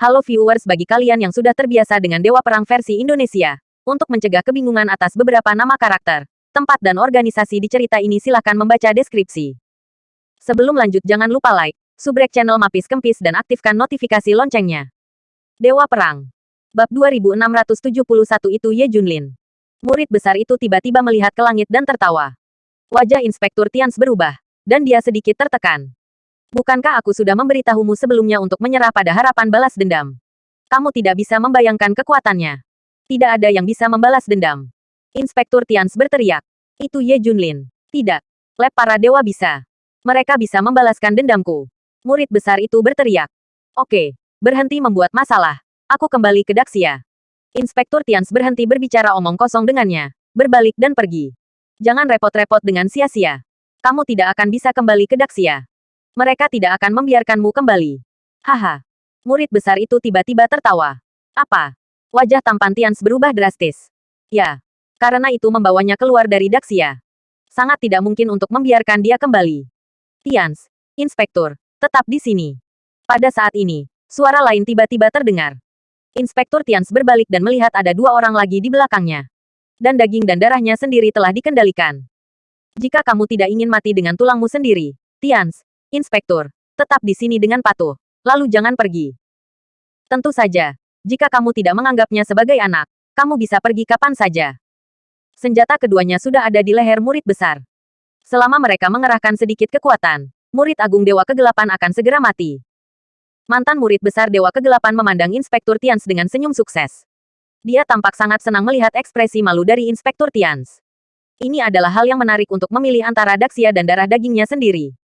Halo viewers, bagi kalian yang sudah terbiasa dengan Dewa Perang versi Indonesia. Untuk mencegah kebingungan atas beberapa nama karakter, tempat dan organisasi di cerita ini silahkan membaca deskripsi. Sebelum lanjut jangan lupa like, subrek channel Mapis Kempis dan aktifkan notifikasi loncengnya. Dewa Perang. Bab 2671 itu Ye Junlin. Murid besar itu tiba-tiba melihat ke langit dan tertawa. Wajah Inspektur Tians berubah, dan dia sedikit tertekan. Bukankah aku sudah memberitahumu sebelumnya untuk menyerah pada harapan balas dendam? Kamu tidak bisa membayangkan kekuatannya. Tidak ada yang bisa membalas dendam. Inspektur Tians berteriak. Itu Ye Junlin. Tidak. Lab para dewa bisa. Mereka bisa membalaskan dendamku. Murid besar itu berteriak. Oke, berhenti membuat masalah. Aku kembali ke Daxia. Inspektur Tians berhenti berbicara omong kosong dengannya, berbalik dan pergi. Jangan repot-repot dengan sia-sia. Kamu tidak akan bisa kembali ke Daxia. Mereka tidak akan membiarkanmu kembali. Haha. Murid besar itu tiba-tiba tertawa. Apa? Wajah tampan Tians berubah drastis. Ya. Karena itu membawanya keluar dari Daxia. Sangat tidak mungkin untuk membiarkan dia kembali. Tians, Inspektur, tetap di sini. Pada saat ini, suara lain tiba-tiba terdengar. Inspektur Tians berbalik dan melihat ada dua orang lagi di belakangnya. Dan daging dan darahnya sendiri telah dikendalikan. Jika kamu tidak ingin mati dengan tulangmu sendiri, Tians, Inspektur, tetap di sini dengan patuh, lalu jangan pergi. Tentu saja, jika kamu tidak menganggapnya sebagai anak, kamu bisa pergi kapan saja. Senjata keduanya sudah ada di leher murid besar. Selama mereka mengerahkan sedikit kekuatan, murid agung Dewa Kegelapan akan segera mati. Mantan murid besar Dewa Kegelapan memandang Inspektur Tians dengan senyum sukses. Dia tampak sangat senang melihat ekspresi malu dari Inspektur Tians. Ini adalah hal yang menarik untuk memilih antara Daxia dan darah dagingnya sendiri.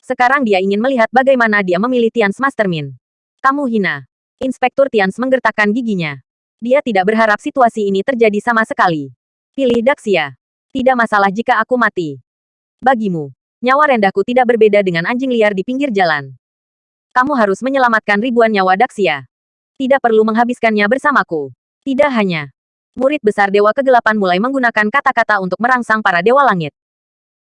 Sekarang dia ingin melihat bagaimana dia memilih Tians Mastermind. Kamu hina. Inspektur Tians menggertakkan giginya. Dia tidak berharap situasi ini terjadi sama sekali. Pilih Daxia. Tidak masalah jika aku mati. Bagimu, nyawa rendahku tidak berbeda dengan anjing liar di pinggir jalan. Kamu harus menyelamatkan ribuan nyawa Daxia. Tidak perlu menghabiskannya bersamaku. Tidak hanya. Murid besar Dewa Kegelapan mulai menggunakan kata-kata untuk merangsang para Dewa Langit.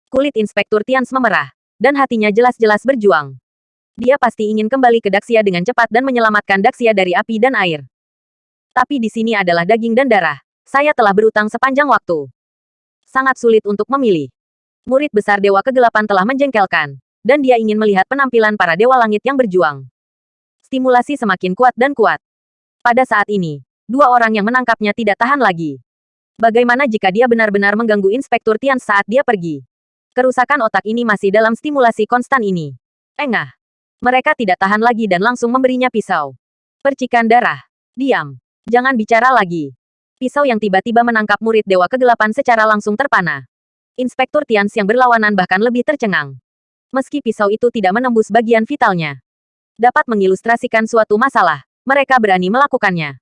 Kulit Inspektur Tians memerah. Dan hatinya jelas-jelas berjuang. Dia pasti ingin kembali ke Daxia dengan cepat dan menyelamatkan Daxia dari api dan air. Tapi di sini adalah daging dan darah. Saya telah berutang sepanjang waktu. Sangat sulit untuk memilih. Murid besar Dewa Kegelapan telah menjengkelkan. Dan dia ingin melihat penampilan para Dewa Langit yang berjuang. Stimulasi semakin kuat dan kuat. Pada saat ini, dua orang yang menangkapnya tidak tahan lagi. Bagaimana jika dia benar-benar mengganggu Inspektur Tians saat dia pergi? Kerusakan otak ini masih dalam stimulasi konstan ini. Engah. Mereka tidak tahan lagi dan langsung memberinya pisau. Percikan darah. Diam. Jangan bicara lagi. Pisau yang tiba-tiba menangkap murid Dewa Kegelapan secara langsung terpana. Inspektur Tians yang berlawanan bahkan lebih tercengang. Meski pisau itu tidak menembus bagian vitalnya. Dapat mengilustrasikan suatu masalah, mereka berani melakukannya.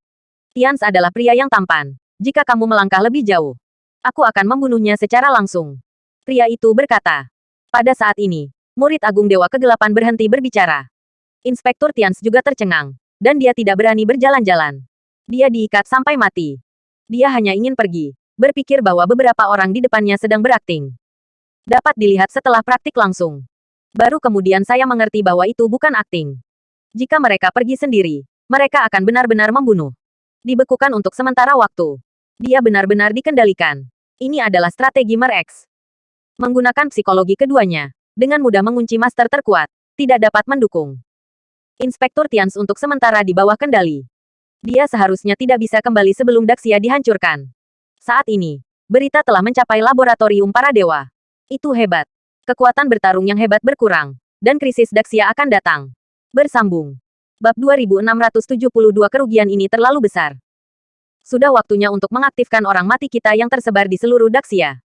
Tians adalah pria yang tampan. Jika kamu melangkah lebih jauh, aku akan membunuhnya secara langsung. Pria itu berkata. Pada saat ini, murid agung Dewa Kegelapan berhenti berbicara. Inspektur Tians juga tercengang, dan dia tidak berani berjalan-jalan. Dia diikat sampai mati. Dia hanya ingin pergi, berpikir bahwa beberapa orang di depannya sedang berakting. Dapat dilihat setelah praktik langsung. Baru kemudian saya mengerti bahwa itu bukan akting. Jika mereka pergi sendiri, mereka akan benar-benar membunuh. Dibekukan untuk sementara waktu. Dia benar-benar dikendalikan. Ini adalah strategi Mer-X. Menggunakan psikologi keduanya, dengan mudah mengunci master terkuat, tidak dapat mendukung. Inspektur Tians untuk sementara di bawah kendali. Dia seharusnya tidak bisa kembali sebelum Daxia dihancurkan. Saat ini, berita telah mencapai laboratorium para dewa. Itu hebat. Kekuatan bertarung yang hebat berkurang, dan krisis Daxia akan datang. Bersambung. Bab 2672 kerugian ini terlalu besar. Sudah waktunya untuk mengaktifkan orang mati kita yang tersebar di seluruh Daxia.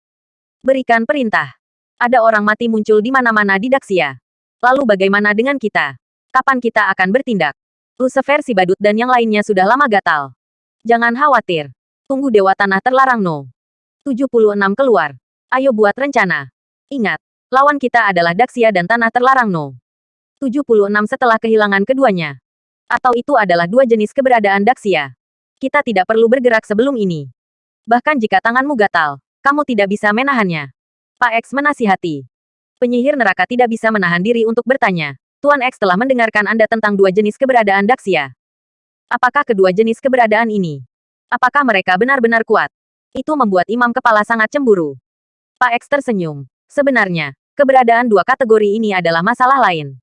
Berikan perintah. Ada orang mati muncul di mana-mana di Daxia. Lalu bagaimana dengan kita? Kapan kita akan bertindak? Lucifer si badut dan yang lainnya sudah lama gatal. Jangan khawatir. Tunggu Dewa Tanah Terlarang No. 76 keluar. Ayo buat rencana. Ingat, lawan kita adalah Daxia dan Tanah Terlarang No. 76 setelah kehilangan keduanya. Atau itu adalah dua jenis keberadaan Daxia. Kita tidak perlu bergerak sebelum ini. Bahkan jika tanganmu gatal, kamu tidak bisa menahannya. Pak X menasihati. Penyihir neraka tidak bisa menahan diri untuk bertanya. Tuan X telah mendengarkan Anda tentang dua jenis keberadaan Daxia. Apakah kedua jenis keberadaan ini? Apakah mereka benar-benar kuat? Itu membuat Imam Kepala sangat cemburu. Pak X tersenyum. Sebenarnya, keberadaan dua kategori ini adalah masalah lain.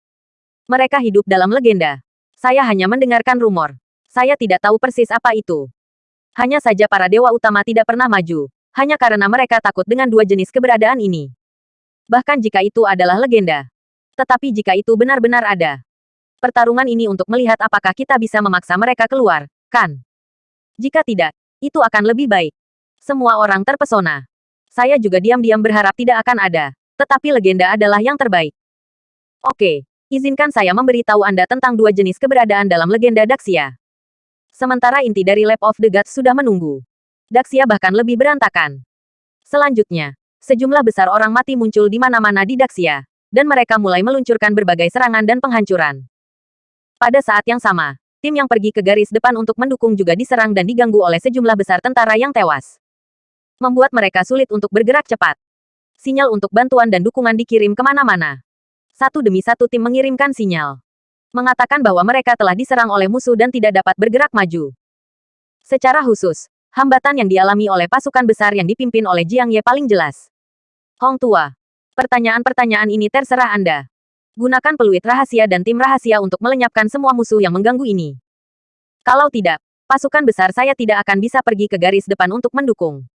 Mereka hidup dalam legenda. Saya hanya mendengarkan rumor. Saya tidak tahu persis apa itu. Hanya saja para dewa utama tidak pernah maju. Hanya karena mereka takut dengan dua jenis keberadaan ini. Bahkan jika itu adalah legenda. Tetapi jika itu benar-benar ada. Pertarungan ini untuk melihat apakah kita bisa memaksa mereka keluar, kan? Jika tidak, itu akan lebih baik. Semua orang terpesona. Saya juga diam-diam berharap tidak akan ada. Tetapi legenda adalah yang terbaik. Oke, izinkan saya memberitahu Anda tentang dua jenis keberadaan dalam legenda Daxia. Sementara inti dari Lab of the Gods sudah menunggu. Daxia bahkan lebih berantakan. Selanjutnya, sejumlah besar orang mati muncul di mana-mana di Daxia, dan mereka mulai meluncurkan berbagai serangan dan penghancuran. Pada saat yang sama, tim yang pergi ke garis depan untuk mendukung juga diserang dan diganggu oleh sejumlah besar tentara yang tewas. Membuat mereka sulit untuk bergerak cepat. Sinyal untuk bantuan dan dukungan dikirim kemana-mana. Satu demi satu tim mengirimkan sinyal. Mengatakan bahwa mereka telah diserang oleh musuh dan tidak dapat bergerak maju. Secara khusus, hambatan yang dialami oleh pasukan besar yang dipimpin oleh Jiang Ye paling jelas. Hong Tua. Pertanyaan-pertanyaan ini terserah Anda. Gunakan peluit rahasia dan tim rahasia untuk melenyapkan semua musuh yang mengganggu ini. Kalau tidak, pasukan besar saya tidak akan bisa pergi ke garis depan untuk mendukung.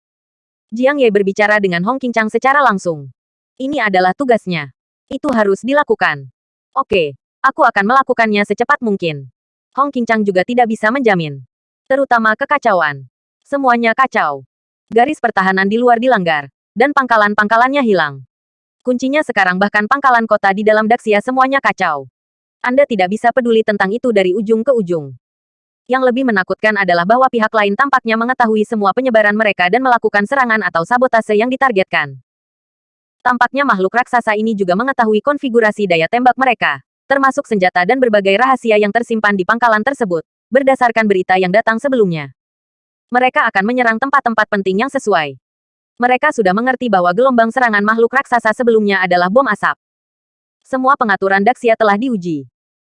Jiang Ye berbicara dengan Hong Qingchang secara langsung. Ini adalah tugasnya. Itu harus dilakukan. Oke, aku akan melakukannya secepat mungkin. Hong Qingchang juga tidak bisa menjamin. Terutama kekacauan. Semuanya kacau. Garis pertahanan di luar dilanggar, dan pangkalan-pangkalannya hilang. Kuncinya sekarang bahkan pangkalan kota di dalam Daxia semuanya kacau. Anda tidak bisa peduli tentang itu dari ujung ke ujung. Yang lebih menakutkan adalah bahwa pihak lain tampaknya mengetahui semua penyebaran mereka dan melakukan serangan atau sabotase yang ditargetkan. Tampaknya makhluk raksasa ini juga mengetahui konfigurasi daya tembak mereka, termasuk senjata dan berbagai rahasia yang tersimpan di pangkalan tersebut, berdasarkan berita yang datang sebelumnya. Mereka akan menyerang tempat-tempat penting yang sesuai. Mereka sudah mengerti bahwa gelombang serangan makhluk raksasa sebelumnya adalah bom asap. Semua pengaturan Daxia telah diuji.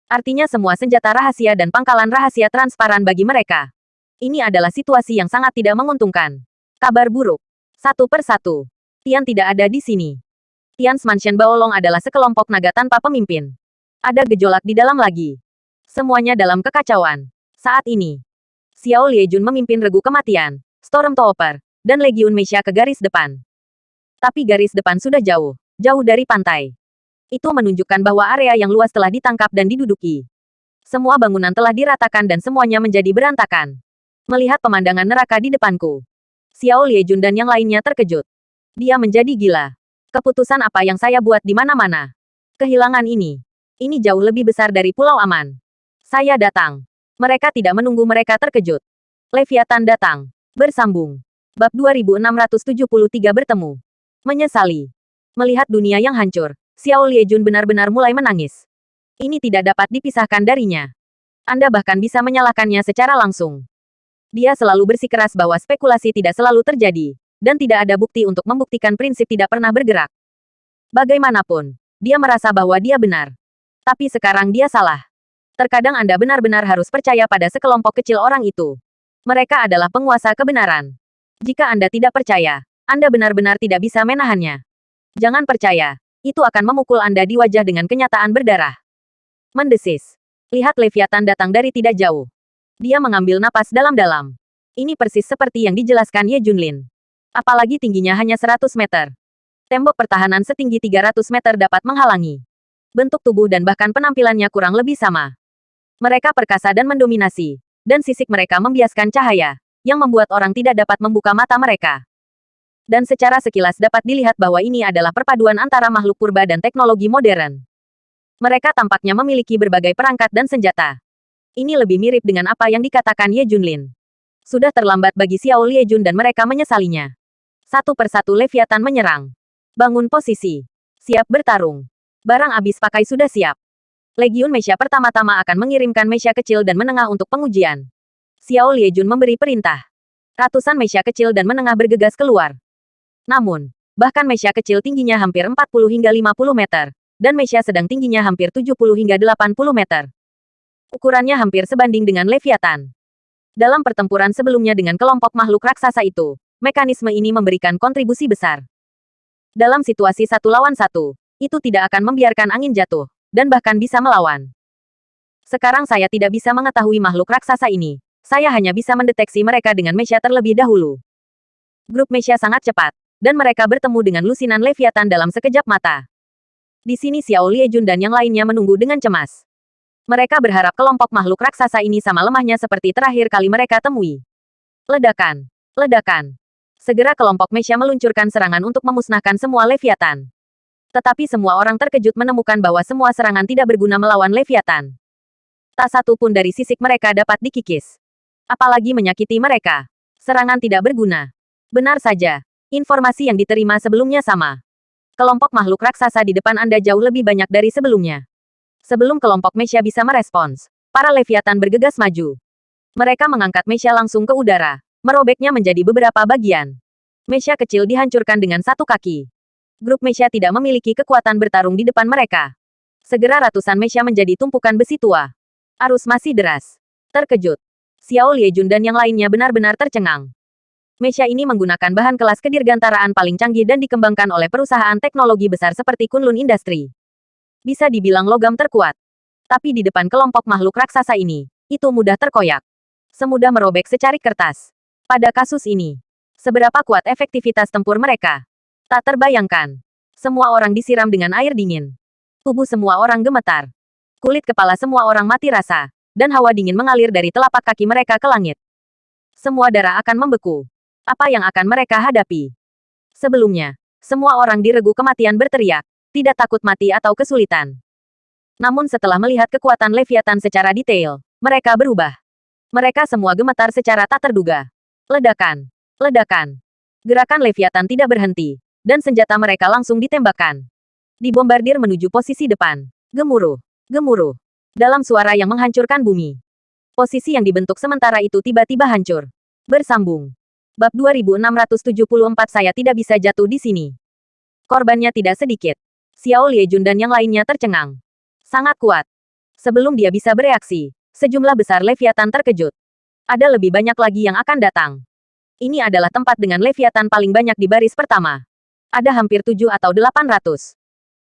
Artinya semua senjata rahasia dan pangkalan rahasia transparan bagi mereka. Ini adalah situasi yang sangat tidak menguntungkan. Kabar buruk. Satu persatu. Tian tidak ada di sini. Tian's Mansion Baolong adalah sekelompok naga tanpa pemimpin. Ada gejolak di dalam lagi. Semuanya dalam kekacauan. Saat ini, Xiao Liejun memimpin regu kematian, Stormtrooper, dan Legiun Meisha ke garis depan. Tapi garis depan sudah jauh dari pantai. Itu menunjukkan bahwa area yang luas telah ditangkap dan diduduki. Semua bangunan telah diratakan dan semuanya menjadi berantakan. Melihat pemandangan neraka di depanku, Xiao Liejun dan yang lainnya terkejut. Dia menjadi gila. Keputusan apa yang saya buat di mana-mana? Kehilangan ini. Ini jauh lebih besar dari Pulau Aman. Saya datang. Mereka tidak menunggu mereka terkejut. Leviathan datang. Bersambung. Bab 2673 bertemu. Menyesali. Melihat dunia yang hancur, Xiao Liejun benar-benar mulai menangis. Ini tidak dapat dipisahkan darinya. Anda bahkan bisa menyalahkannya secara langsung. Dia selalu bersikeras bahwa spekulasi tidak selalu terjadi, dan tidak ada bukti untuk membuktikan prinsip tidak pernah bergerak. Bagaimanapun, dia merasa bahwa dia benar. Tapi sekarang dia salah. Terkadang Anda benar-benar harus percaya pada sekelompok kecil orang itu. Mereka adalah penguasa kebenaran. Jika Anda tidak percaya, Anda benar-benar tidak bisa menahannya. Jangan percaya, itu akan memukul Anda di wajah dengan kenyataan berdarah. Mendesis. Lihat Leviathan datang dari tidak jauh. Dia mengambil napas dalam-dalam. Ini persis seperti yang dijelaskan Ye Junlin. Apalagi tingginya hanya 100 meter. Tembok pertahanan setinggi 300 meter dapat menghalangi. Bentuk tubuh dan bahkan penampilannya kurang lebih sama. Mereka perkasa dan mendominasi, dan sisik mereka membiaskan cahaya, yang membuat orang tidak dapat membuka mata mereka. Dan secara sekilas dapat dilihat bahwa ini adalah perpaduan antara makhluk purba dan teknologi modern. Mereka tampaknya memiliki berbagai perangkat dan senjata. Ini lebih mirip dengan apa yang dikatakan Ye Junlin. Sudah terlambat bagi Xiao Liejun dan mereka menyesalinya. Satu persatu Leviathan menyerang. Bangun posisi. Siap bertarung. Barang habis pakai sudah siap. Legiun Meisha pertama-tama akan mengirimkan Meisha kecil dan menengah untuk pengujian. Xiao Liejun memberi perintah. Ratusan Meisha kecil dan menengah bergegas keluar. Namun, bahkan Meisha kecil tingginya hampir 40 hingga 50 meter, dan Meisha sedang tingginya hampir 70 hingga 80 meter. Ukurannya hampir sebanding dengan Leviathan. Dalam pertempuran sebelumnya dengan kelompok makhluk raksasa itu, mekanisme ini memberikan kontribusi besar. Dalam situasi 1 lawan 1, itu tidak akan membiarkan angin jatuh, dan bahkan bisa melawan. Sekarang saya tidak bisa mengetahui makhluk raksasa ini. Saya hanya bisa mendeteksi mereka dengan Mesya terlebih dahulu. Grup Mesya sangat cepat, dan mereka bertemu dengan lusinan Leviathan dalam sekejap mata. Di sini Xiao Liejun dan yang lainnya menunggu dengan cemas. Mereka berharap kelompok makhluk raksasa ini sama lemahnya seperti terakhir kali mereka temui. Ledakan. Ledakan. Segera kelompok Mesya meluncurkan serangan untuk memusnahkan semua Leviathan. Tetapi semua orang terkejut menemukan bahwa semua serangan tidak berguna melawan Leviathan. Tak satu pun dari sisik mereka dapat dikikis. Apalagi menyakiti mereka. Serangan tidak berguna. Benar saja. Informasi yang diterima sebelumnya sama. Kelompok makhluk raksasa di depan Anda jauh lebih banyak dari sebelumnya. Sebelum kelompok Mesya bisa merespons, para Leviathan bergegas maju. Mereka mengangkat Mesya langsung ke udara, merobeknya menjadi beberapa bagian. Mesya kecil dihancurkan dengan satu kaki. Grup Mesya tidak memiliki kekuatan bertarung di depan mereka. Segera ratusan Mesya menjadi tumpukan besi tua. Arus masih deras. Terkejut. Xiao Liejun dan yang lainnya benar-benar tercengang. Mesya ini menggunakan bahan kelas kedirgantaraan paling canggih dan dikembangkan oleh perusahaan teknologi besar seperti Kunlun Industry. Bisa dibilang logam terkuat. Tapi di depan kelompok makhluk raksasa ini, itu mudah terkoyak. Semudah merobek secarik kertas. Pada kasus ini, seberapa kuat efektivitas tempur mereka? Tak terbayangkan. Semua orang disiram dengan air dingin. Tubuh semua orang gemetar. Kulit kepala semua orang mati rasa, dan hawa dingin mengalir dari telapak kaki mereka ke langit. Semua darah akan membeku. Apa yang akan mereka hadapi? Sebelumnya, semua orang di regu kematian berteriak, tidak takut mati atau kesulitan. Namun setelah melihat kekuatan Leviathan secara detail, mereka berubah. Mereka semua gemetar secara tak terduga. Ledakan. Ledakan. Gerakan Leviathan tidak berhenti, dan senjata mereka langsung ditembakkan. Dibombardir menuju posisi depan. Gemuruh. Gemuruh. Dalam suara yang menghancurkan bumi. Posisi yang dibentuk sementara itu tiba-tiba hancur. Bersambung. Bab 2674 saya tidak bisa jatuh di sini. Korbannya tidak sedikit. Xiao Liejun dan yang lainnya tercengang. Sangat kuat. Sebelum dia bisa bereaksi, sejumlah besar Leviathan terkejut. Ada lebih banyak lagi yang akan datang. Ini adalah tempat dengan Leviathan paling banyak di baris pertama. Ada hampir 7 atau 800.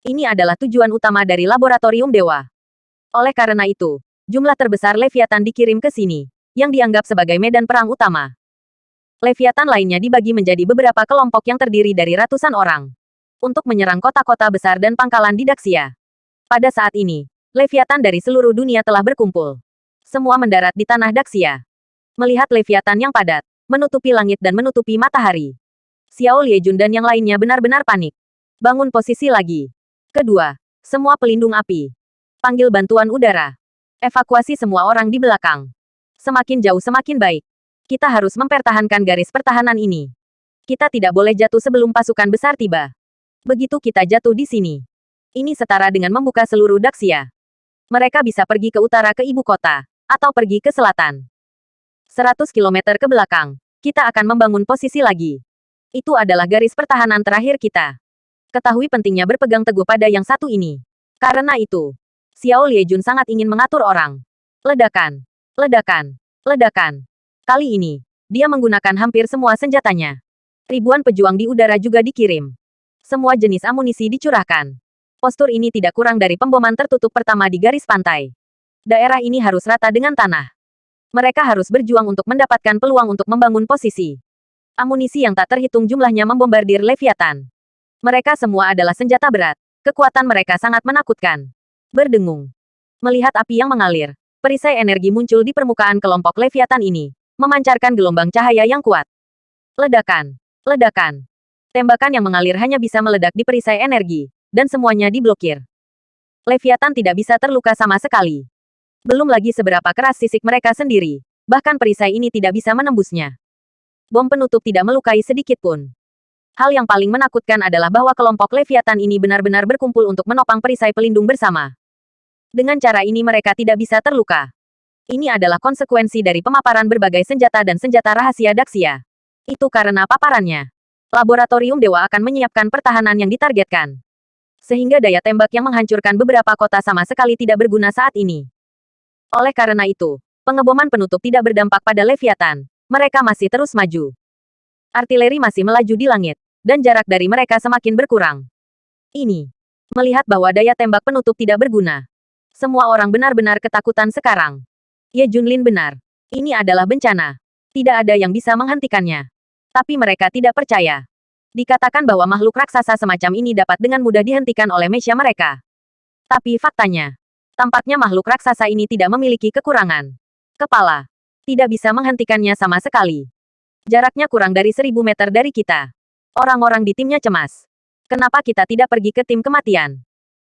Ini adalah tujuan utama dari laboratorium dewa. Oleh karena itu, jumlah terbesar Leviathan dikirim ke sini, yang dianggap sebagai medan perang utama. Leviathan lainnya dibagi menjadi beberapa kelompok yang terdiri dari ratusan orang. Untuk menyerang kota-kota besar dan pangkalan di Daxia. Pada saat ini, Leviathan dari seluruh dunia telah berkumpul. Semua mendarat di tanah Daxia. Melihat Leviathan yang padat, menutupi langit dan menutupi matahari. Xiao Liejun dan yang lainnya benar-benar panik. Bangun posisi lagi. Kedua, semua pelindung api. Panggil bantuan udara. Evakuasi semua orang di belakang. Semakin jauh semakin baik. Kita harus mempertahankan garis pertahanan ini. Kita tidak boleh jatuh sebelum pasukan besar tiba. Begitu kita jatuh di sini. Ini setara dengan membuka seluruh Daxia. Mereka bisa pergi ke utara ke ibu kota, atau pergi ke selatan. 100 kilometer ke belakang, kita akan membangun posisi lagi. Itu adalah garis pertahanan terakhir kita. Ketahui pentingnya berpegang teguh pada yang satu ini. Karena itu, Xiao Liejun sangat ingin mengatur orang. Ledakan. Ledakan. Ledakan. Kali ini, dia menggunakan hampir semua senjatanya. Ribuan pejuang di udara juga dikirim. Semua jenis amunisi dicurahkan. Postur ini tidak kurang dari pemboman tertutup pertama di garis pantai. Daerah ini harus rata dengan tanah. Mereka harus berjuang untuk mendapatkan peluang untuk membangun posisi. Amunisi yang tak terhitung jumlahnya membombardir Leviathan. Mereka semua adalah senjata berat. Kekuatan mereka sangat menakutkan. Berdengung. Melihat api yang mengalir, perisai energi muncul di permukaan kelompok Leviathan ini, memancarkan gelombang cahaya yang kuat. Ledakan. Ledakan. Tembakan yang mengalir hanya bisa meledak di perisai energi, dan semuanya diblokir. Leviathan tidak bisa terluka sama sekali. Belum lagi seberapa keras sisik mereka sendiri. Bahkan perisai ini tidak bisa menembusnya. Bom penutup tidak melukai sedikit pun. Hal yang paling menakutkan adalah bahwa kelompok Leviathan ini benar-benar berkumpul untuk menopang perisai pelindung bersama. Dengan cara ini mereka tidak bisa terluka. Ini adalah konsekuensi dari pemaparan berbagai senjata dan senjata rahasia Daxia. Itu karena paparannya. Laboratorium Dewa akan menyiapkan pertahanan yang ditargetkan. Sehingga daya tembak yang menghancurkan beberapa kota sama sekali tidak berguna saat ini. Oleh karena itu, Pengeboman penutup tidak berdampak pada Leviathan. Mereka masih terus maju. Artileri masih melaju di langit, dan jarak dari mereka semakin berkurang. Ini. Melihat bahwa daya tembak penutup tidak berguna. Semua orang benar-benar ketakutan sekarang. Ye Junlin benar. Ini adalah bencana. Tidak ada yang bisa menghentikannya. Tapi mereka tidak percaya. Dikatakan bahwa makhluk raksasa semacam ini dapat dengan mudah dihentikan oleh mesya mereka. Tapi faktanya, tampaknya makhluk raksasa ini tidak memiliki kekurangan kepala. Tidak bisa menghentikannya sama sekali. Jaraknya kurang dari 1000 meter dari kita. Orang-orang di timnya cemas. Kenapa kita tidak pergi ke tim kematian?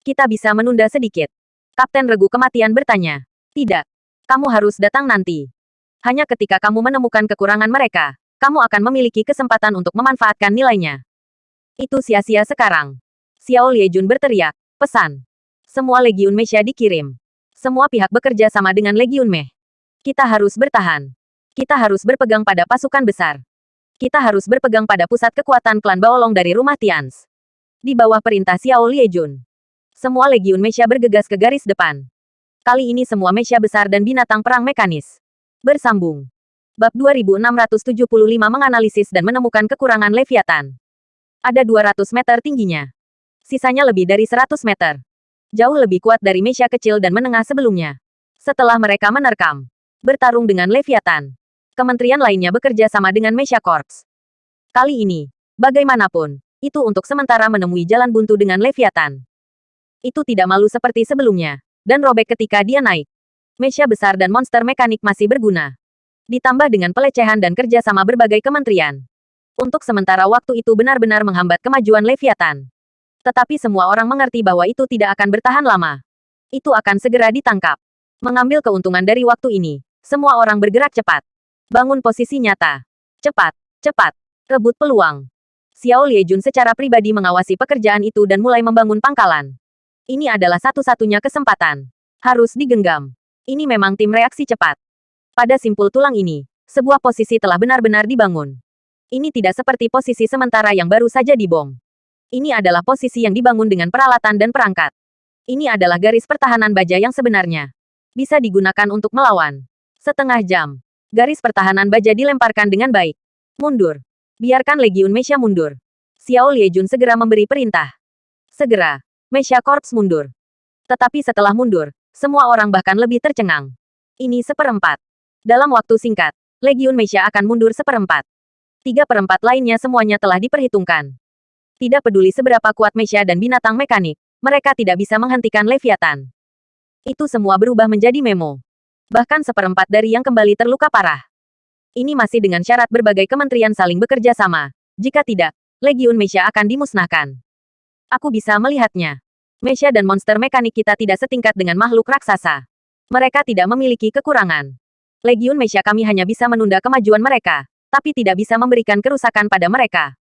Kita bisa menunda sedikit. Kapten Regu Kematian bertanya. Tidak. Kamu harus datang nanti. Hanya ketika kamu menemukan kekurangan mereka, kamu akan memiliki kesempatan untuk memanfaatkan nilainya. Itu sia-sia sekarang. Xiao Liejun berteriak. Pesan. Semua Legiun Mesya dikirim. Semua pihak bekerja sama dengan Legiun Meh. Kita harus bertahan. Kita harus berpegang pada pasukan besar. Kita harus berpegang pada pusat kekuatan klan Baolong dari rumah Tians. Di bawah perintah Xiao Liejun. Semua Legiun Mesya bergegas ke garis depan. Kali ini semua mesya besar dan binatang perang mekanis. Bersambung. Bab 2675 menganalisis dan menemukan kekurangan Leviathan. Ada 200 meter tingginya. Sisanya lebih dari 100 meter. Jauh lebih kuat dari mesya kecil dan menengah sebelumnya. Setelah mereka menerkam, bertarung dengan Leviathan. Kementerian lainnya bekerja sama dengan Mesya Corps. Kali ini, bagaimanapun, itu untuk sementara menemui jalan buntu dengan Leviathan. Itu tidak malu seperti sebelumnya, dan robek ketika dia naik. Mesya besar dan monster mekanik masih berguna. Ditambah dengan pelecehan dan kerja sama berbagai kementerian. Untuk sementara waktu itu benar-benar menghambat kemajuan Leviathan. Tetapi semua orang mengerti bahwa itu tidak akan bertahan lama. Itu akan segera ditangkap. Mengambil keuntungan dari waktu ini, semua orang bergerak cepat. Bangun posisi nyata. Cepat, cepat. Rebut peluang. Xiao Liejun secara pribadi mengawasi pekerjaan itu dan mulai membangun pangkalan. Ini adalah satu-satunya kesempatan. Harus digenggam. Ini memang tim reaksi cepat. Pada simpul tulang ini, sebuah posisi telah benar-benar dibangun. Ini tidak seperti posisi sementara yang baru saja dibom. Ini adalah posisi yang dibangun dengan peralatan dan perangkat. Ini adalah garis pertahanan baja yang sebenarnya. Bisa digunakan untuk melawan. Setengah jam. Garis pertahanan baja dilemparkan dengan baik. Mundur. Biarkan Legiun Mesya mundur. Xiao Liejun segera memberi perintah. Segera. Mesya Corps mundur. Tetapi setelah mundur, semua orang bahkan lebih tercengang. Ini seperempat. Dalam waktu singkat, Legiun Mesya akan mundur seperempat. 3/4 lainnya semuanya telah diperhitungkan. Tidak peduli seberapa kuat Mesya dan binatang mekanik, mereka tidak bisa menghentikan Leviathan. Itu semua berubah menjadi memo. Bahkan seperempat dari yang kembali terluka parah. Ini masih dengan syarat berbagai kementerian saling bekerja sama. Jika tidak, Legiun Mesya akan dimusnahkan. Aku bisa melihatnya. Mesya dan monster mekanik kita tidak setingkat dengan makhluk raksasa. Mereka tidak memiliki kekurangan. Legiun Mesya kami hanya bisa menunda kemajuan mereka, tapi tidak bisa memberikan kerusakan pada mereka.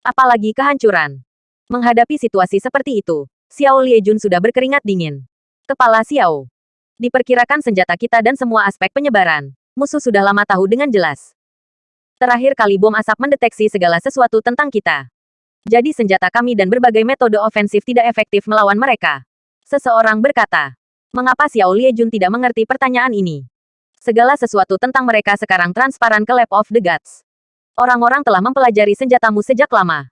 Apalagi kehancuran. Menghadapi situasi seperti itu, Xiao Liejun sudah berkeringat dingin. Kepala Xiao. Diperkirakan senjata kita dan semua aspek penyebaran, musuh sudah lama tahu dengan jelas. Terakhir kali bom asap mendeteksi segala sesuatu tentang kita. Jadi senjata kami dan berbagai metode ofensif tidak efektif melawan mereka. Seseorang berkata. Mengapa Xiao Liejun tidak mengerti pertanyaan ini? Segala sesuatu tentang mereka sekarang transparan ke Lab of the Gods. Orang-orang telah mempelajari senjatamu sejak lama.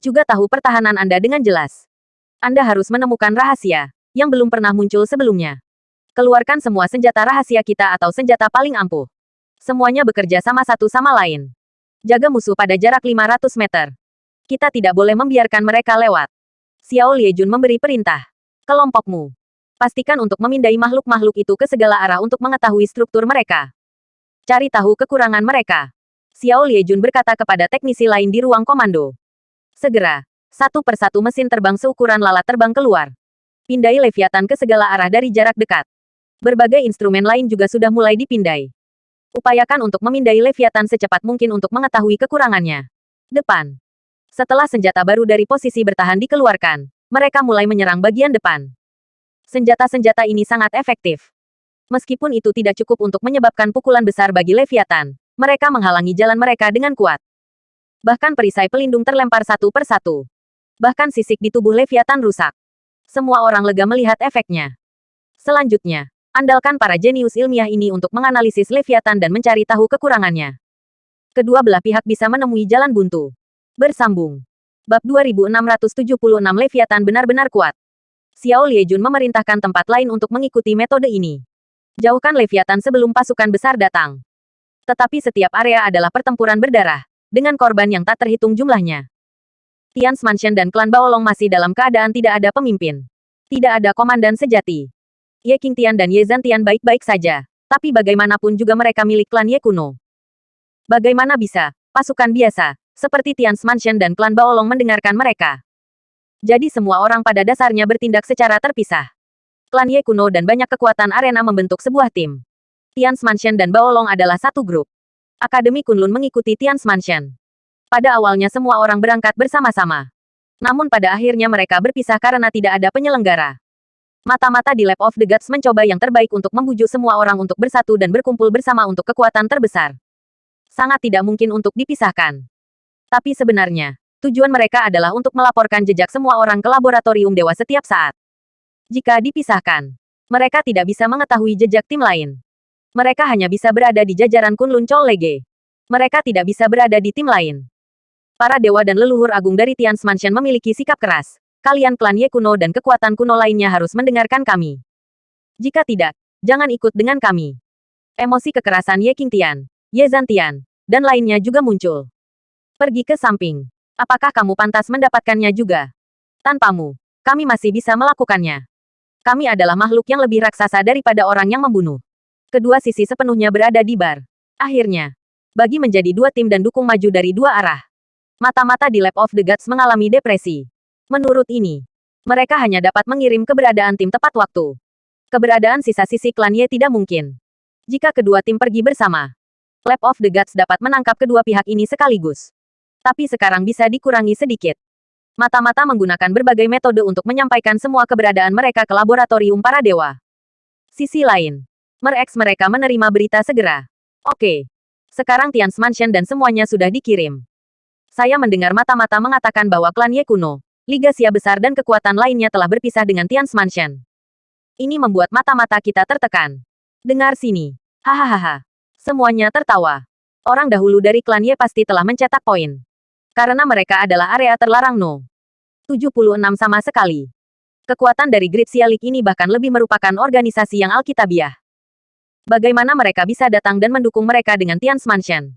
Juga tahu pertahanan Anda dengan jelas. Anda harus menemukan rahasia yang belum pernah muncul sebelumnya. Keluarkan semua senjata rahasia kita atau senjata paling ampuh. Semuanya bekerja sama satu sama lain. Jaga musuh pada jarak 500 meter. Kita tidak boleh membiarkan mereka lewat. Xiao Liejun memberi perintah. Kelompokmu. Pastikan untuk memindai makhluk-makhluk itu ke segala arah untuk mengetahui struktur mereka. Cari tahu kekurangan mereka. Xiao Liejun berkata kepada teknisi lain di ruang komando. Segera. Satu persatu mesin terbang seukuran lalat terbang keluar. Pindai Leviathan ke segala arah dari jarak dekat. Berbagai instrumen lain juga sudah mulai dipindai. Upayakan untuk memindai Leviathan secepat mungkin untuk mengetahui kekurangannya. Depan. Setelah senjata baru dari posisi bertahan dikeluarkan, mereka mulai menyerang bagian depan. Senjata-senjata ini sangat efektif. Meskipun itu tidak cukup untuk menyebabkan pukulan besar bagi Leviathan, mereka menghalangi jalan mereka dengan kuat. Bahkan perisai pelindung terlempar satu persatu. Bahkan sisik di tubuh Leviathan rusak. Semua orang lega melihat efeknya. Selanjutnya, Andalkan para jenius ilmiah ini untuk menganalisis Leviathan dan mencari tahu kekurangannya. Kedua belah pihak bisa menemui jalan buntu. Bersambung. Bab 2676 Leviathan benar-benar kuat. Xiao Liejun memerintahkan tempat lain untuk mengikuti metode ini. Jauhkan Leviathan sebelum pasukan besar datang. Tetapi setiap area adalah pertempuran berdarah, dengan korban yang tak terhitung jumlahnya. Tian's Mansion dan klan Baolong masih dalam keadaan tidak ada pemimpin. Tidak ada komandan sejati. Ye Qingtian dan Ye Zhantian baik-baik saja, tapi bagaimanapun juga mereka milik klan Ye kuno. Bagaimana bisa pasukan biasa, seperti Tian's Mansion dan klan Baolong mendengarkan mereka? Jadi semua orang pada dasarnya bertindak secara terpisah. Klan Ye kuno dan banyak kekuatan arena membentuk sebuah tim. Tian's Mansion dan Baolong adalah satu grup. Akademi Kunlun mengikuti Tian's Mansion. Pada awalnya semua orang berangkat bersama-sama. Namun pada akhirnya mereka berpisah karena tidak ada penyelenggara. Mata-mata di Lab of the Gods mencoba yang terbaik untuk membujuk semua orang untuk bersatu dan berkumpul bersama untuk kekuatan terbesar. Sangat tidak mungkin untuk dipisahkan. Tapi sebenarnya, tujuan mereka adalah untuk melaporkan jejak semua orang ke laboratorium dewa setiap saat. Jika dipisahkan, mereka tidak bisa mengetahui jejak tim lain. Mereka hanya bisa berada di jajaran Kunlun Chol Lege. Mereka tidak bisa berada di tim lain. Para dewa dan leluhur agung dari Tian's Mansion memiliki sikap keras. Kalian klan Ye kuno dan kekuatan kuno lainnya harus mendengarkan kami. Jika tidak, jangan ikut dengan kami. Emosi kekerasan Ye Qingtian, Ye Zhantian, dan lainnya juga muncul. Pergi ke samping. Apakah kamu pantas mendapatkannya juga? Tanpamu, kami masih bisa melakukannya. Kami adalah makhluk yang lebih raksasa daripada orang yang membunuh. Kedua sisi sepenuhnya berada di bar. Akhirnya, bagi menjadi dua tim dan dukung maju dari dua arah. Mata-mata di Lab of the Gods mengalami depresi. Menurut ini, mereka hanya dapat mengirim keberadaan tim tepat waktu. Keberadaan sisa-sisi klan Ye tidak mungkin. Jika kedua tim pergi bersama, Lab of the Gods dapat menangkap kedua pihak ini sekaligus. Tapi sekarang bisa dikurangi sedikit. Mata-mata menggunakan berbagai metode untuk menyampaikan semua keberadaan mereka ke laboratorium para dewa. Sisi lain, mereka menerima berita segera. Oke. Sekarang Tian's Mansion dan semuanya sudah dikirim. Saya mendengar mata-mata mengatakan bahwa klan Ye kuno, Liga Xia besar dan kekuatan lainnya telah berpisah dengan Tian's Mansion. Ini membuat mata-mata kita tertekan. Dengar sini. Hahaha. Semuanya tertawa. Orang dahulu dari klan Ye pasti telah mencetak poin. Karena mereka adalah area terlarang No. 76 sama sekali. Kekuatan dari Great Xia League ini bahkan lebih merupakan organisasi yang alkitabiah. Bagaimana mereka bisa datang dan mendukung mereka dengan Tian's Mansion?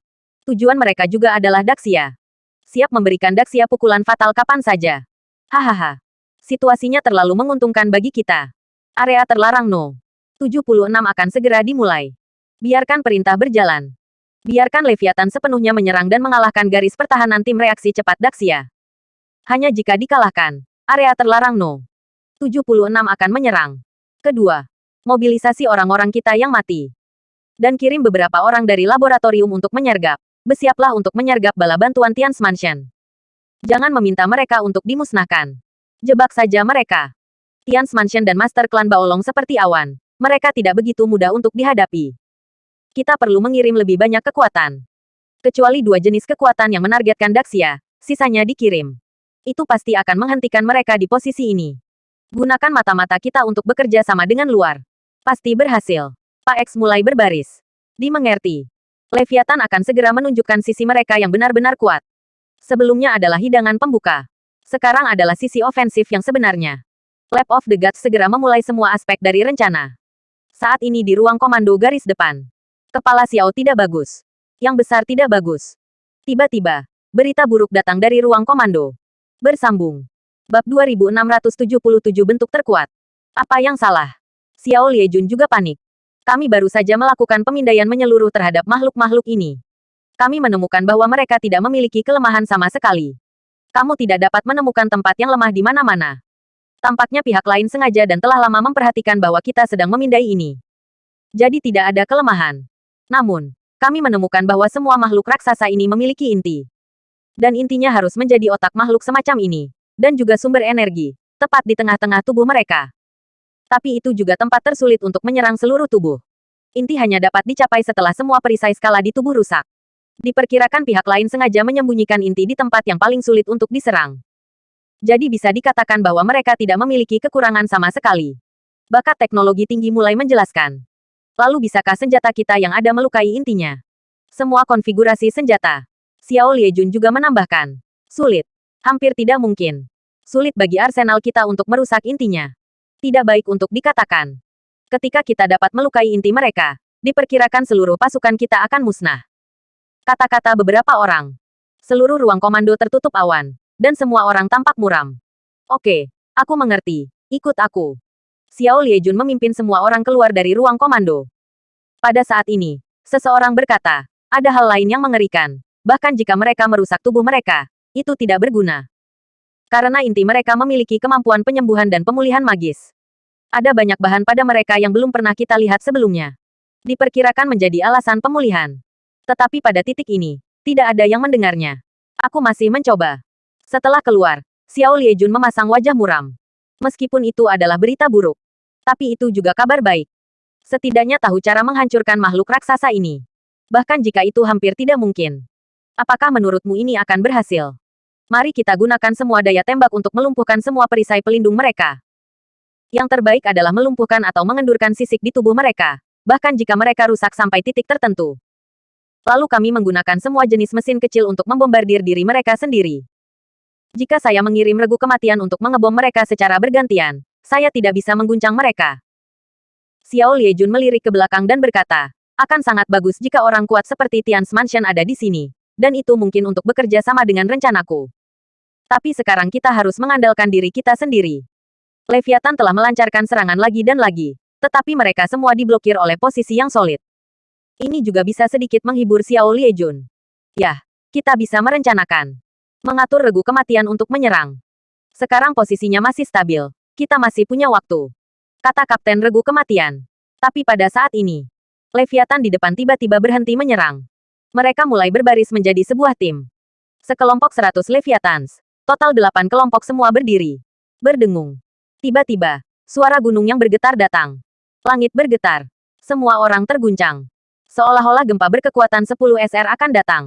Tujuan mereka juga adalah Daxia. Siap memberikan Daxia pukulan fatal kapan saja. Hahaha. Situasinya terlalu menguntungkan bagi kita. Area terlarang No. 76 akan segera dimulai. Biarkan perintah berjalan. Biarkan Leviathan sepenuhnya menyerang dan mengalahkan garis pertahanan tim reaksi cepat Daxia. Hanya jika dikalahkan, area terlarang No. 76 akan menyerang. Kedua, mobilisasi orang-orang kita yang mati. Dan kirim beberapa orang dari laboratorium untuk menyergap. Bersiaplah untuk menyergap bala bantuan Tian's Mansion. Jangan meminta mereka untuk dimusnahkan. Jebak saja mereka. Tian's Mansion dan Master Klan Baolong seperti awan. Mereka tidak begitu mudah untuk dihadapi. Kita perlu mengirim lebih banyak kekuatan. Kecuali dua jenis kekuatan yang menargetkan Daxia, sisanya dikirim. Itu pasti akan menghentikan mereka di posisi ini. Gunakan mata-mata kita untuk bekerja sama dengan luar. Pasti berhasil. Pak X mulai berbaris. Dimengerti. Leviathan akan segera menunjukkan sisi mereka yang benar-benar kuat. Sebelumnya adalah hidangan pembuka. Sekarang adalah sisi ofensif yang sebenarnya. Lab of the Gods segera memulai semua aspek dari rencana. Saat ini di ruang komando garis depan. Kepala Xiao tidak bagus. Yang besar tidak bagus. Tiba-tiba, berita buruk datang dari ruang komando. Bersambung. Bab 2677 bentuk terkuat. Apa yang salah? Xiao Liejun juga panik. Kami baru saja melakukan pemindaian menyeluruh terhadap makhluk-makhluk ini. Kami menemukan bahwa mereka tidak memiliki kelemahan sama sekali. Kamu tidak dapat menemukan tempat yang lemah di mana-mana. Tampaknya pihak lain sengaja dan telah lama memperhatikan bahwa kita sedang memindai ini. Jadi tidak ada kelemahan. Namun, kami menemukan bahwa semua makhluk raksasa ini memiliki inti. Dan intinya harus menjadi otak makhluk semacam ini. Dan juga sumber energi, tepat di tengah-tengah tubuh mereka. Tapi itu juga tempat tersulit untuk menyerang seluruh tubuh. Inti hanya dapat dicapai setelah semua perisai skala di tubuh rusak. Diperkirakan pihak lain sengaja menyembunyikan inti di tempat yang paling sulit untuk diserang. Jadi bisa dikatakan bahwa mereka tidak memiliki kekurangan sama sekali. Bakat teknologi tinggi mulai menjelaskan. Lalu bisakah senjata kita yang ada melukai intinya? Semua konfigurasi senjata. Xiao Liejun juga menambahkan. Sulit. Hampir tidak mungkin. Sulit bagi arsenal kita untuk merusak intinya. Tidak baik untuk dikatakan. Ketika kita dapat melukai inti mereka, diperkirakan seluruh pasukan kita akan musnah. Kata-kata beberapa orang. Seluruh ruang komando tertutup awan, dan semua orang tampak muram. Oke, aku mengerti. Ikut aku. Xiao Liejun memimpin semua orang keluar dari ruang komando. Pada saat ini, seseorang berkata, ada hal lain yang mengerikan. Bahkan jika mereka merusak tubuh mereka, itu tidak berguna. Karena inti mereka memiliki kemampuan penyembuhan dan pemulihan magis. Ada banyak bahan pada mereka yang belum pernah kita lihat sebelumnya. Diperkirakan menjadi alasan pemulihan. Tetapi pada titik ini, tidak ada yang mendengarnya. Aku masih mencoba. Setelah keluar, Xiao Liejun memasang wajah muram. Meskipun itu adalah berita buruk. Tapi itu juga kabar baik. Setidaknya tahu cara menghancurkan makhluk raksasa ini. Bahkan jika itu hampir tidak mungkin. Apakah menurutmu ini akan berhasil? Mari kita gunakan semua daya tembak untuk melumpuhkan semua perisai pelindung mereka. Yang terbaik adalah melumpuhkan atau mengendurkan sisik di tubuh mereka. Bahkan jika mereka rusak sampai titik tertentu. Lalu kami menggunakan semua jenis mesin kecil untuk membombardir diri mereka sendiri. Jika saya mengirim regu kematian untuk mengebom mereka secara bergantian, saya tidak bisa mengguncang mereka. Xiao Liejun melirik ke belakang dan berkata, akan sangat bagus jika orang kuat seperti Tian's Mansion ada di sini. Dan itu mungkin untuk bekerja sama dengan rencanaku. Tapi sekarang kita harus mengandalkan diri kita sendiri. Leviathan telah melancarkan serangan lagi dan lagi. Tetapi mereka semua diblokir oleh posisi yang solid. Ini juga bisa sedikit menghibur Xiao Liejun. Yah, kita bisa merencanakan. Mengatur regu kematian untuk menyerang. Sekarang posisinya masih stabil. Kita masih punya waktu. Kata Kapten Regu Kematian. Tapi pada saat ini, Leviathan di depan tiba-tiba berhenti menyerang. Mereka mulai berbaris menjadi sebuah tim. Sekelompok 100 Leviathans. Total 8 kelompok semua berdiri. Berdengung. Tiba-tiba, suara gunung yang bergetar datang. Langit bergetar. Semua orang terguncang. Seolah-olah gempa berkekuatan 10 SR akan datang.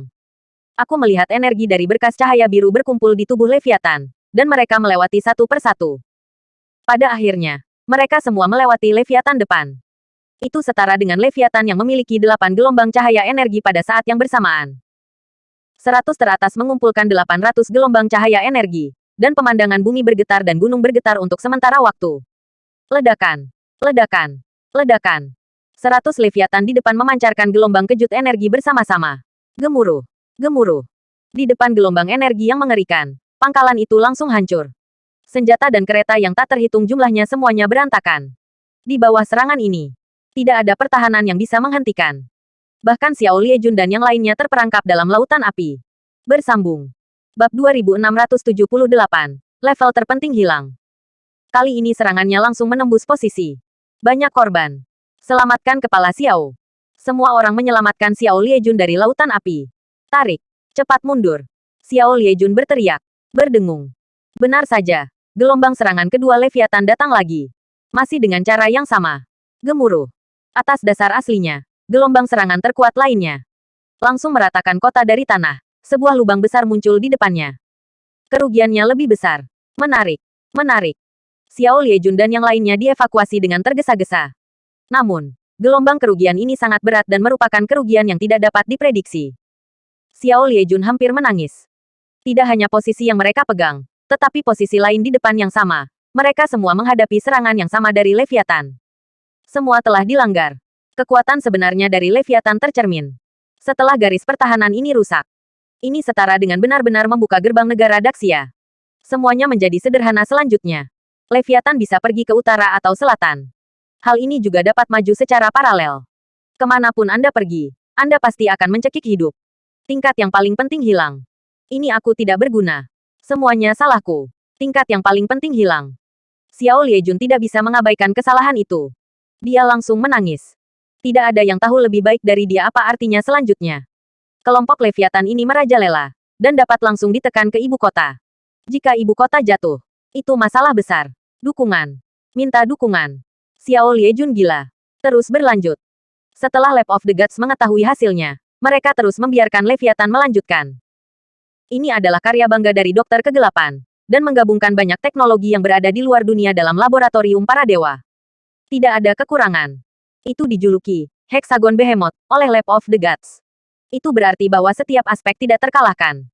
Aku melihat energi dari berkas cahaya biru berkumpul di tubuh Leviathan, dan mereka melewati satu persatu. Pada akhirnya, mereka semua melewati Leviathan depan. Itu setara dengan Leviathan yang memiliki 8 gelombang cahaya energi pada saat yang bersamaan. 100 teratas mengumpulkan 800 gelombang cahaya energi, dan pemandangan bumi bergetar dan gunung bergetar untuk sementara waktu. Ledakan, ledakan, ledakan. 100 Leviathan di depan memancarkan gelombang kejut energi bersama-sama. Gemuruh. Gemuruh. Di depan gelombang energi yang mengerikan, pangkalan itu langsung hancur. Senjata dan kereta yang tak terhitung jumlahnya semuanya berantakan. Di bawah serangan ini, tidak ada pertahanan yang bisa menghentikan. Bahkan Xiao Liejun dan yang lainnya terperangkap dalam lautan api. Bersambung. Bab 2678. Level terpenting hilang. Kali ini serangannya langsung menembus posisi. Banyak korban. Selamatkan kepala Xiao. Semua orang menyelamatkan Xiao Liejun dari lautan api. Tarik. Cepat mundur. Xiao Liejun berteriak. Berdengung. Benar saja. Gelombang serangan kedua Leviathan datang lagi. Masih dengan cara yang sama. Gemuruh. Atas dasar aslinya, gelombang serangan terkuat lainnya. Langsung meratakan kota dari tanah. Sebuah lubang besar muncul di depannya. Kerugiannya lebih besar. Menarik. Menarik. Xiao Liejun dan yang lainnya dievakuasi dengan tergesa-gesa. Namun, gelombang kerugian ini sangat berat dan merupakan kerugian yang tidak dapat diprediksi. Xiao Liejun hampir menangis. Tidak hanya posisi yang mereka pegang, tetapi posisi lain di depan yang sama. Mereka semua menghadapi serangan yang sama dari Leviathan. Semua telah dilanggar. Kekuatan sebenarnya dari Leviathan tercermin. Setelah garis pertahanan ini rusak. Ini setara dengan benar-benar membuka gerbang negara Daxia. Semuanya menjadi sederhana selanjutnya. Leviathan bisa pergi ke utara atau selatan. Hal ini juga dapat maju secara paralel. Kemanapun Anda pergi, Anda pasti akan mencekik hidup. Tingkat yang paling penting hilang. Ini aku tidak berguna. Semuanya salahku. Tingkat yang paling penting hilang. Xiao Liejun tidak bisa mengabaikan kesalahan itu. Dia langsung menangis. Tidak ada yang tahu lebih baik dari dia apa artinya selanjutnya. Kelompok Leviathan ini merajalela, dan dapat langsung ditekan ke ibu kota. Jika ibu kota jatuh, itu masalah besar. Dukungan. Minta dukungan. Xiao Liejun gila. Terus berlanjut. Setelah Lab of the Gods mengetahui hasilnya, mereka terus membiarkan Leviathan melanjutkan. Ini adalah karya bangga dari Dokter Kegelapan, dan menggabungkan banyak teknologi yang berada di luar dunia dalam laboratorium para dewa. Tidak ada kekurangan. Itu dijuluki Hexagon Behemoth oleh Lab of the Gods. Itu berarti bahwa setiap aspek tidak terkalahkan.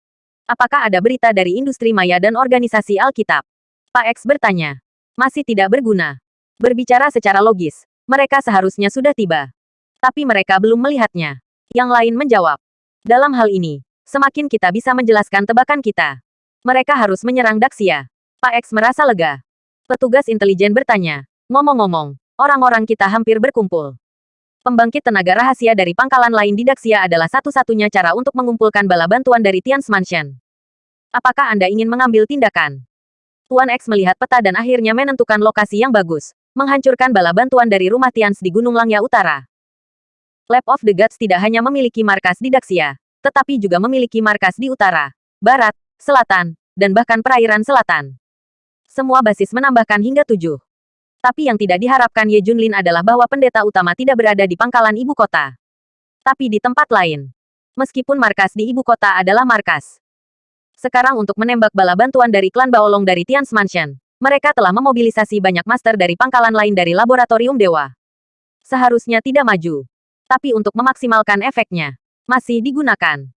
Apakah ada berita dari industri maya dan organisasi Alkitab? Pak X bertanya. Masih tidak berguna. Berbicara secara logis, mereka seharusnya sudah tiba. Tapi mereka belum melihatnya. Yang lain menjawab. Dalam hal ini, semakin kita bisa menjelaskan tebakan kita. Mereka harus menyerang Daxia. Pak X merasa lega. Petugas intelijen bertanya. Ngomong-ngomong, orang-orang kita hampir berkumpul. Pembangkit tenaga rahasia dari pangkalan lain di Daxia adalah satu-satunya cara untuk mengumpulkan bala bantuan dari Tian's Mansion. Apakah Anda ingin mengambil tindakan? Tuan X melihat peta dan akhirnya menentukan lokasi yang bagus. Menghancurkan bala bantuan dari rumah Tian's di Gunung Langya Utara. Lab of the Gods tidak hanya memiliki markas di Daxia, tetapi juga memiliki markas di utara, barat, selatan, dan bahkan perairan selatan. Semua basis menambahkan hingga 7. Tapi yang tidak diharapkan Ye Junlin adalah bahwa pendeta utama tidak berada di pangkalan ibu kota. Tapi di tempat lain. Meskipun markas di ibu kota adalah markas. Sekarang untuk menembak bala bantuan dari klan Baolong dari Tian's Mansion, mereka telah memobilisasi banyak master dari pangkalan lain dari laboratorium dewa. Seharusnya tidak maju. Tapi untuk memaksimalkan efeknya, masih digunakan.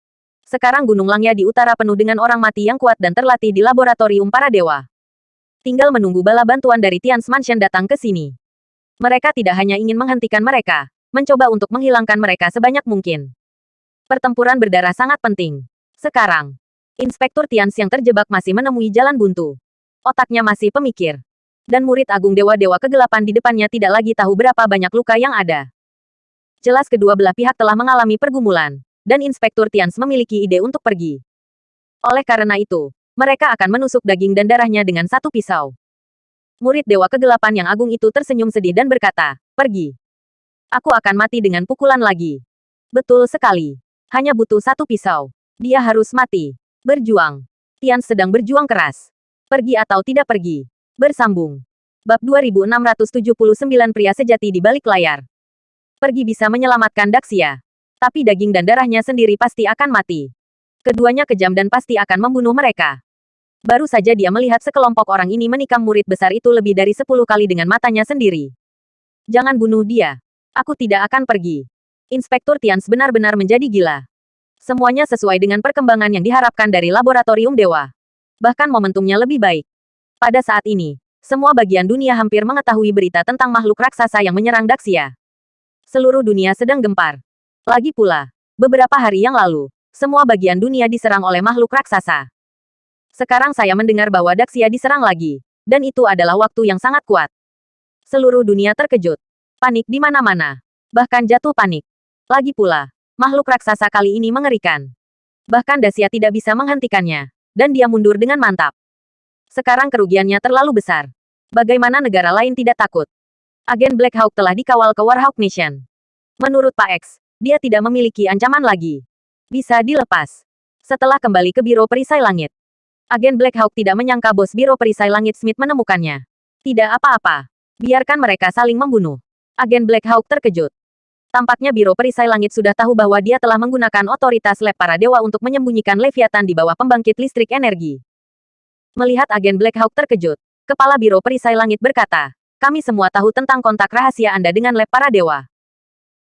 Sekarang Gunung Langya di utara penuh dengan orang mati yang kuat dan terlatih di laboratorium para dewa. Tinggal menunggu bala bantuan dari Tian's Mansion datang ke sini. Mereka tidak hanya ingin menghentikan mereka, mencoba untuk menghilangkan mereka sebanyak mungkin. Pertempuran berdarah sangat penting. Sekarang, Inspektur Tian's yang terjebak masih menemui jalan buntu. Otaknya masih pemikir. Dan murid agung dewa-dewa kegelapan di depannya tidak lagi tahu berapa banyak luka yang ada. Jelas kedua belah pihak telah mengalami pergumulan, dan Inspektur Tian's memiliki ide untuk pergi. Oleh karena itu, mereka akan menusuk daging dan darahnya dengan satu pisau. Murid Dewa Kegelapan yang agung itu tersenyum sedih dan berkata, pergi. Aku akan mati dengan pukulan lagi. Betul sekali. Hanya butuh satu pisau. Dia harus mati. Berjuang. Tian sedang berjuang keras. Pergi atau tidak pergi. Bersambung. Bab 2679 Pria Sejati di Balik Layar. Pergi bisa menyelamatkan Daxia. Tapi daging dan darahnya sendiri pasti akan mati. Keduanya kejam dan pasti akan membunuh mereka. Baru saja dia melihat sekelompok orang ini menikam murid besar itu lebih dari 10 kali dengan matanya sendiri. Jangan bunuh dia. Aku tidak akan pergi. Inspektur Tian's benar-benar menjadi gila. Semuanya sesuai dengan perkembangan yang diharapkan dari laboratorium dewa. Bahkan momentumnya lebih baik. Pada saat ini, semua bagian dunia hampir mengetahui berita tentang makhluk raksasa yang menyerang Daxia. Seluruh dunia sedang gempar. Lagi pula, beberapa hari yang lalu, semua bagian dunia diserang oleh makhluk raksasa. Sekarang saya mendengar bahwa Daxia diserang lagi, dan itu adalah waktu yang sangat kuat. Seluruh dunia terkejut. Panik di mana-mana. Bahkan jatuh panik. Lagi pula, makhluk raksasa kali ini mengerikan. Bahkan Daxia tidak bisa menghentikannya, dan dia mundur dengan mantap. Sekarang kerugiannya terlalu besar. Bagaimana negara lain tidak takut? Agen Black Hawk telah dikawal ke Warhawk Nation. Menurut Pak X, dia tidak memiliki ancaman lagi. Bisa dilepas. Setelah kembali ke Biro Perisai Langit, Agen Black Hawk tidak menyangka bos Biro Perisai Langit Smith menemukannya. Tidak apa-apa. Biarkan mereka saling membunuh. Agen Black Hawk terkejut. Tampaknya Biro Perisai Langit sudah tahu bahwa dia telah menggunakan otoritas lab para dewa untuk menyembunyikan Leviathan di bawah pembangkit listrik energi. Melihat Agen Black Hawk terkejut, Kepala Biro Perisai Langit berkata, kami semua tahu tentang kontak rahasia Anda dengan lab para dewa.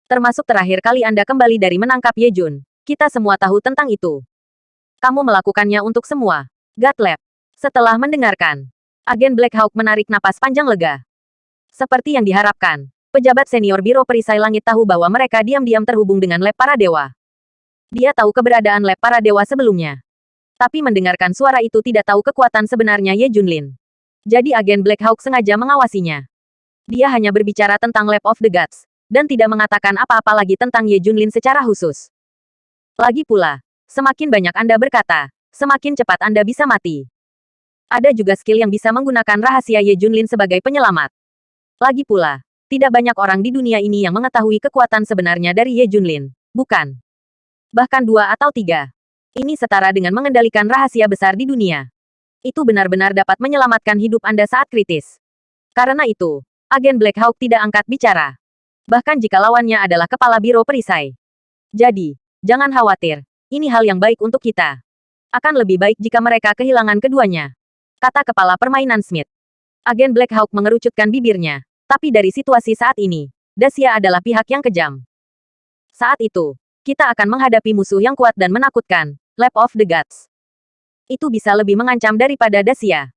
Termasuk terakhir kali Anda kembali dari menangkap Ye Jun. Kita semua tahu tentang itu. Kamu melakukannya untuk semua. God Lab. Setelah mendengarkan, Agen Black Hawk menarik napas panjang lega. Seperti yang diharapkan, pejabat senior Biro Perisai Langit tahu bahwa mereka diam-diam terhubung dengan lab para dewa. Dia tahu keberadaan lab para dewa sebelumnya. Tapi mendengarkan suara itu tidak tahu kekuatan sebenarnya Ye Junlin. Jadi Agen Black Hawk sengaja mengawasinya. Dia hanya berbicara tentang Lab of the Gods, dan tidak mengatakan apa-apa lagi tentang Ye Junlin secara khusus. Lagi pula, semakin banyak Anda berkata, semakin cepat Anda bisa mati. Ada juga skill yang bisa menggunakan rahasia Ye Junlin sebagai penyelamat. Lagi pula, tidak banyak orang di dunia ini yang mengetahui kekuatan sebenarnya dari Ye Junlin, bukan? Bahkan 2 atau 3. Ini setara dengan mengendalikan rahasia besar di dunia. Itu benar-benar dapat menyelamatkan hidup Anda saat kritis. Karena itu, Agen Black Hawk tidak angkat bicara. Bahkan jika lawannya adalah Kepala Biro Perisai. Jadi, jangan khawatir, ini hal yang baik untuk kita. Akan lebih baik jika mereka kehilangan keduanya. Kata Kepala Permainan Smith. Agen Black Hawk mengerucutkan bibirnya. Tapi dari situasi saat ini, Dacia adalah pihak yang kejam. Saat itu, kita akan menghadapi musuh yang kuat dan menakutkan, Lab of the Gods. Itu bisa lebih mengancam daripada Dacia.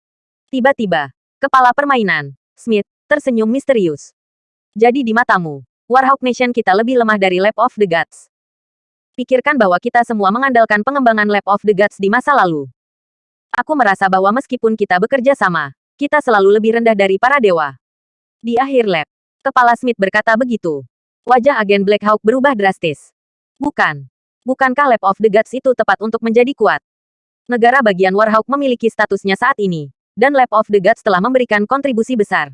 Tiba-tiba, kepala permainan, Smith, tersenyum misterius. Jadi di matamu, Warhawk Nation kita lebih lemah dari Lab of the Gods. Pikirkan bahwa kita semua mengandalkan pengembangan Lab of the Gods di masa lalu. Aku merasa bahwa meskipun kita bekerja sama, kita selalu lebih rendah dari para dewa. Di akhir lab, kepala Smith berkata begitu. Wajah agen Black Hawk berubah drastis. Bukankah Lab of the Gods itu tepat untuk menjadi kuat? Negara bagian Warhawk memiliki statusnya saat ini, dan Lab of the Gods telah memberikan kontribusi besar.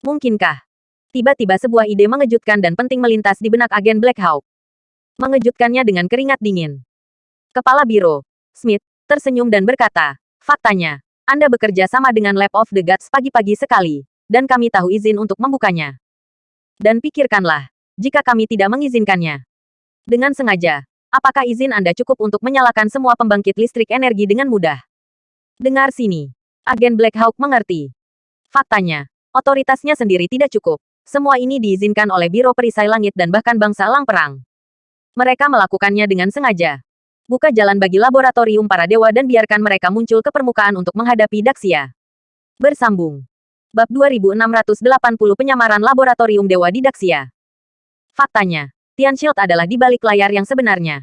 Mungkinkah? Tiba-tiba sebuah ide mengejutkan dan penting melintas di benak agen Black Hawk. Mengejutkannya dengan keringat dingin. Kepala Biro, Smith, tersenyum dan berkata, faktanya, Anda bekerja sama dengan Lab of the Gods pagi-pagi sekali, dan kami tahu izin untuk membukanya. Dan pikirkanlah, jika kami tidak mengizinkannya. Dengan sengaja, apakah izin Anda cukup untuk menyalakan semua pembangkit listrik energi dengan mudah? Dengar sini. Agen Black Hawk mengerti. Faktanya, otoritasnya sendiri tidak cukup. Semua ini diizinkan oleh Biro Perisai Langit dan bahkan Bangsa Elang Perang. Mereka melakukannya dengan sengaja. Buka jalan bagi laboratorium para dewa dan biarkan mereka muncul ke permukaan untuk menghadapi Daxia. Bersambung. Bab 2680 Penyamaran Laboratorium Dewa di Daxia. Faktanya, Tian Shield adalah di balik layar yang sebenarnya.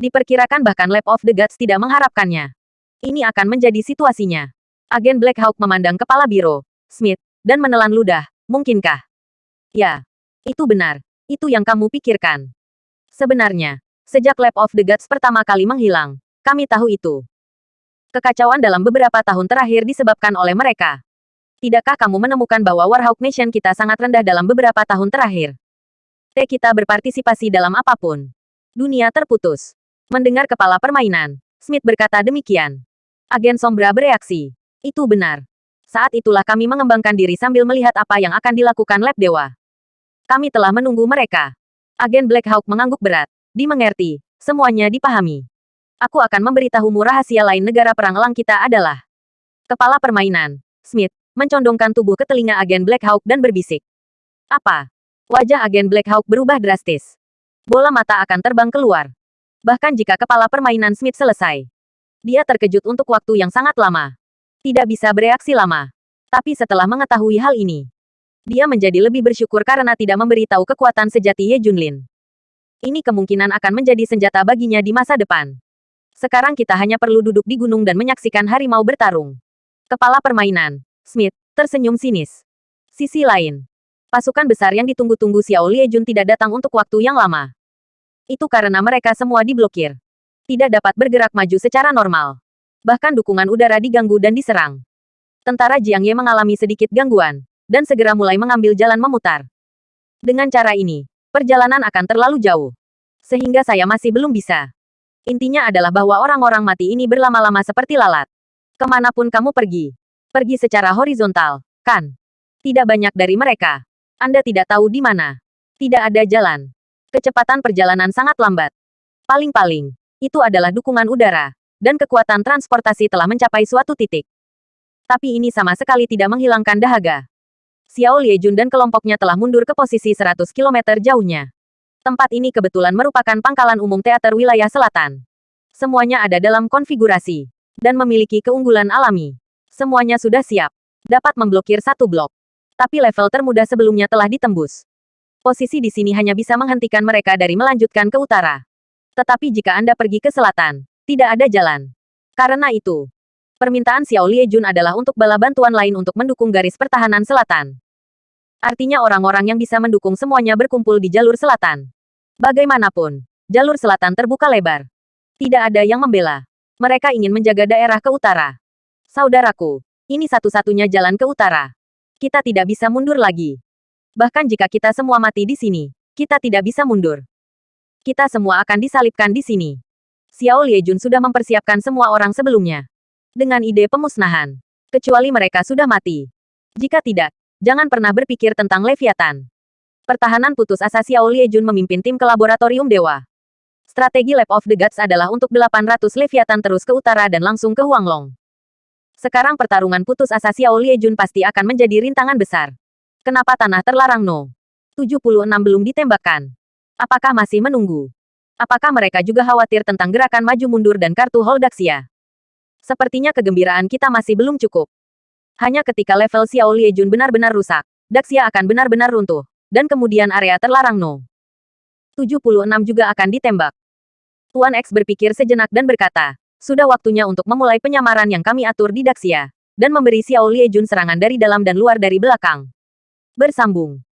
Diperkirakan bahkan Lab of the Gods tidak mengharapkannya. Ini akan menjadi situasinya. Agen Black Hawk memandang kepala Biro, Smith, dan menelan ludah. Mungkinkah? Ya, itu benar. Itu yang kamu pikirkan. Sebenarnya, sejak Lab of the Gods pertama kali menghilang, kami tahu itu. Kekacauan dalam beberapa tahun terakhir disebabkan oleh mereka. Tidakkah kamu menemukan bahwa Warhawk Nation kita sangat rendah dalam beberapa tahun terakhir? Kita berpartisipasi dalam apapun. Dunia terputus. Mendengar kepala permainan, Smith berkata demikian. Agen Sombra bereaksi. Itu benar. Saat itulah kami mengembangkan diri sambil melihat apa yang akan dilakukan Lab Dewa. Kami telah menunggu mereka. Agen Black Hawk mengangguk berat. Dimengerti. Semuanya dipahami. Aku akan memberitahumu rahasia lain negara perang elang kita adalah. Kepala permainan, Smith, mencondongkan tubuh ke telinga agen Black Hawk dan berbisik. Apa? Wajah agen Black Hawk berubah drastis. Bola mata akan terbang keluar. Bahkan jika kepala permainan Smith selesai. Dia terkejut untuk waktu yang sangat lama. Tidak bisa bereaksi lama. Tapi setelah mengetahui hal ini, dia menjadi lebih bersyukur karena tidak memberitahu kekuatan sejati Ye Junlin. Ini kemungkinan akan menjadi senjata baginya di masa depan. Sekarang kita hanya perlu duduk di gunung dan menyaksikan harimau bertarung. Kepala permainan, Smith, tersenyum sinis. Sisi lain, pasukan besar yang ditunggu-tunggu Xiao Liejun tidak datang untuk waktu yang lama. Itu karena mereka semua diblokir. Tidak dapat bergerak maju secara normal. Bahkan dukungan udara diganggu dan diserang. Tentara Jiang Ye mengalami sedikit gangguan, dan segera mulai mengambil jalan memutar. Dengan cara ini, perjalanan akan terlalu jauh. Sehingga saya masih belum bisa. Intinya adalah bahwa orang-orang mati ini berlama-lama seperti lalat. Kemanapun kamu pergi. Pergi secara horizontal, kan? Tidak banyak dari mereka. Anda tidak tahu di mana. Tidak ada jalan. Kecepatan perjalanan sangat lambat. Paling-paling, itu adalah dukungan udara, dan kekuatan transportasi telah mencapai suatu titik. Tapi ini sama sekali tidak menghilangkan dahaga. Xiao Liejun dan kelompoknya telah mundur ke posisi 100 km jauhnya. Tempat ini kebetulan merupakan pangkalan umum teater wilayah selatan. Semuanya ada dalam konfigurasi, dan memiliki keunggulan alami. Semuanya sudah siap. Dapat memblokir satu blok. Tapi level termudah sebelumnya telah ditembus. Posisi di sini hanya bisa menghentikan mereka dari melanjutkan ke utara. Tetapi jika Anda pergi ke selatan, tidak ada jalan. Karena itu, permintaan Xiao Liejun adalah untuk bala bantuan lain untuk mendukung garis pertahanan selatan. Artinya orang-orang yang bisa mendukung semuanya berkumpul di jalur selatan. Bagaimanapun, jalur selatan terbuka lebar. Tidak ada yang membela. Mereka ingin menjaga daerah ke utara. Saudaraku, ini satu-satunya jalan ke utara. Kita tidak bisa mundur lagi. Bahkan jika kita semua mati di sini, kita tidak bisa mundur. Kita semua akan disalibkan di sini. Xiao Liejun sudah mempersiapkan semua orang sebelumnya. Dengan ide pemusnahan. Kecuali mereka sudah mati. Jika tidak, jangan pernah berpikir tentang Leviathan. Pertahanan putus asa Xiao Liejun memimpin tim ke laboratorium dewa. Strategi Lab of the Gods adalah untuk 800 Leviathan terus ke utara dan langsung ke Huanglong. Sekarang pertarungan putus asa Xiao Liejun pasti akan menjadi rintangan besar. Kenapa tanah terlarang No. 76 belum ditembakkan? Apakah masih menunggu? Apakah mereka juga khawatir tentang gerakan maju mundur dan kartu Hold Daxia? Sepertinya kegembiraan kita masih belum cukup. Hanya ketika level Xiao Liejun benar-benar rusak, Daxia akan benar-benar runtuh. Dan kemudian area terlarang No. 76 juga akan ditembak. Tuan X berpikir sejenak dan berkata, sudah waktunya untuk memulai penyamaran yang kami atur di Daxia. Dan memberi Xiao Liejun serangan dari dalam dan luar dari belakang. Bersambung.